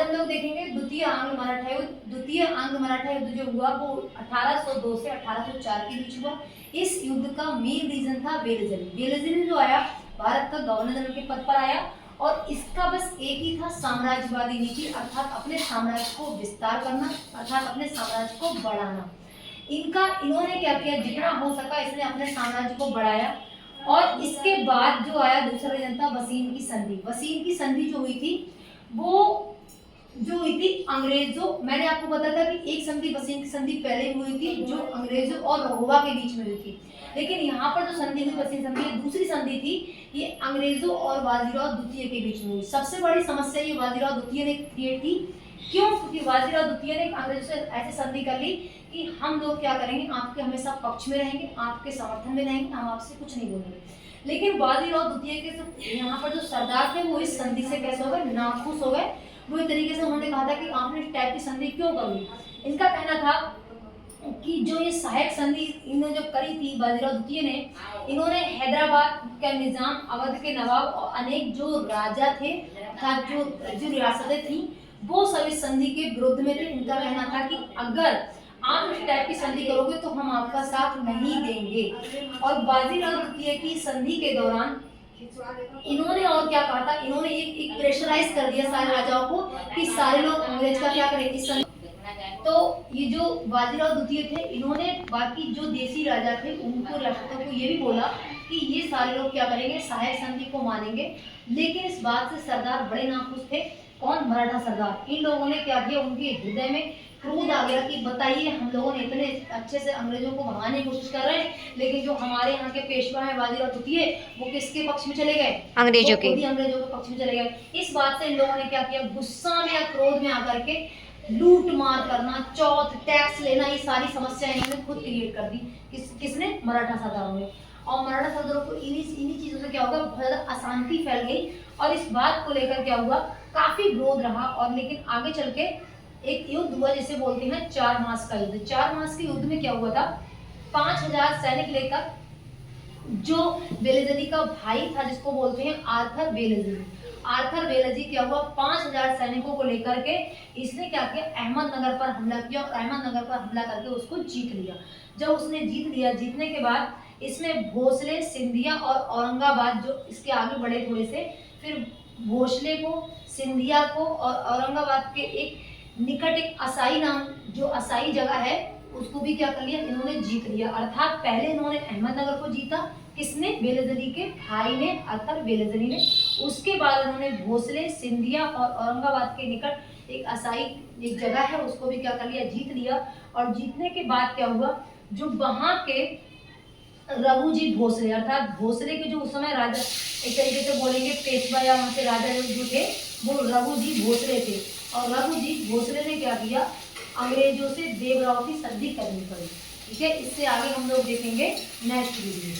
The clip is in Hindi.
हम लोग देखेंगे द्वितीय अंग मराठा युद्ध जो हुआ वो 1802 से 1804 के बीच हुआ। इस युद्ध का मेन रीजन था वेलजली। वेलजली जो आया भारत का गवर्नर जनरल के पद पर आया और इसका बस एक ही था साम्राज्यवादी नीति, अर्थात अपने साम्राज्य को विस्तार करना, अर्थात अपने साम्राज्य को बढ़ाना। इन्होंने क्या किया, जितना हो सका इसने अपने साम्राज्य को बढ़ाया। और इसके बाद जो आया दूसरा रीजन था वसीम की संधि। वसीम की संधि जो हुई थी वो जो हुई थी अंग्रेजों, मैंने आपको बताया था कि एक संधि वसीम की संधि पहले हुई थी जो अंग्रेजों और महुआ के बीच में हुई थी, लेकिन यहाँ पर जो संधि हुई वसीम संधि दूसरी संधि थी, ये अंग्रेजों और बाजीराव द्वितीय के बीच में हुई। सबसे बड़ी समस्या ये बाजीराव द्वितीय ने क्रिएट की। क्यों? क्योंकि बाजीराव द्वितीय ने अंग्रेजों से ऐसे संधि कर ली कि हम लोग क्या करेंगे, आपके हमेशा पक्ष में रहेंगे, आपके समर्थन में रहेंगे, हम आपसे कुछ नहीं बोलेंगे। लेकिन बाजीराव द्वितीय के यहाँ पर जो सरदार थे वो इस संधि से कैसे हो गए, नाखुश हो गए। वो एक तरीके से उन्होंने कहा था कि आपने इस टाइप की संधि क्यों करी। इनका कहना था कि जो ये सहायक संधि इन्होंने जब करी थी बाजीराव द्वितीय ने, इन्होंने हैदराबाद का निजाम, अवध के नवाब और अनेक जो राजा थे जो रियासतें थी वो सब इस संधि के विरुद्ध में थे। इनका कहना था कि अगर आप इस टाइप की संधि करोगे तो हम आपका साथ नहीं देंगे। और बाजीराव द्वितीय की संधि के दौरान इन्होंने और क्या कहा था, इन्होंने एक प्रेशराइज कर दिया सारे राजाओं को कि सारे लोग अंग्रेज का क्या करें इस संधि। तो ये जो बाजीराव द्वितीय थे इन्होंने बाकी जो देसी राजा थे उनको रियासतों को ये भी बोला कि ये सारे लोग क्या करेंगे, सहायक संधि को मानेंगे। लेकिन इस बात से सरदार बड़े नाखुश थे। कौन? मराठा सरदार। इन लोगों ने क्या किया, उनके हृदय में क्रोध आ गया कि बताइए हम लोगों ने इतने अच्छे से अंग्रेजों को भगाने की कोशिश कर रहे हैं, लेकिन जो हमारे यहाँ के पेशवा हैं बाजीराव द्वितीय वो किसके पक्ष में चले गए, अंग्रेजों के। अंग्रेजों के पक्ष में चले गए। इस बात से इन लोगों ने क्या किया, गुस्सा में या क्रोध में आकर के लूट मार करना, चौथ, टैक्स लेना, ये सारी समस्याएं इन्होंने खुद क्रिएट कर दी। किसने? मराठा सरदारों ने। और मराठा सरदारों को इन्हीं चीजों से क्या होगा, बहुत ज्यादा अशांति फैल गई और इस बात को लेकर क्या हुआ, काफी विरोध रहा। और लेकिन आगे चल के एक युद्ध हुआ जिसे बोलते हैं 4 मास का युद्ध। 4 मास के युद्ध में क्या हुआ था, 5000 सैनिक लेकर जो वेलेजली का भाई था जिसको बोलते हैं आर्थर वेलेजी क्या हुआ, 5000 सैनिकों को लेकर के इसने क्या किया, अहमदनगर पर हमला किया और अहमदनगर पर हमला करके उसको जीत लिया। जब उसने जीत लिया, जीतने के बाद इसने भोसले, सिंधिया और औरंगाबाद जो इसके आगे बढ़े थोड़े से, फिर भोसले को, सिंधिया को और औरंगाबाद के एक निकट एक असाई नाम जो असाई जगह है उसको भी क्या कर लिया, इन्होंने जीत लिया। अर्थात पहले इन्होंने अहमदनगर को जीता, किसने? वेलेजली के भाई ने, अर्थात वेलेजली ने। उसके बाद उन्होंने भोसले, सिंधिया और औरंगाबाद के निकट एक असाई एक जगह है उसको भी क्या कर लिया, जीत लिया। और जीतने के बाद क्या हुआ, जो वहां के रघुजी भोसले, अर्थात भोसले के जो उस समय राजा, एक तरीके से बोलेंगे पेशवा या वहां से राजा जो थे वो रघुजी भोसले थे। और रघुजी भोसले ने क्या किया, अंग्रेजों से देवराव की संधि करनी पड़ी। ठीक है, इससे आगे हम लोग देखेंगे नेक्स्ट वीडियो में।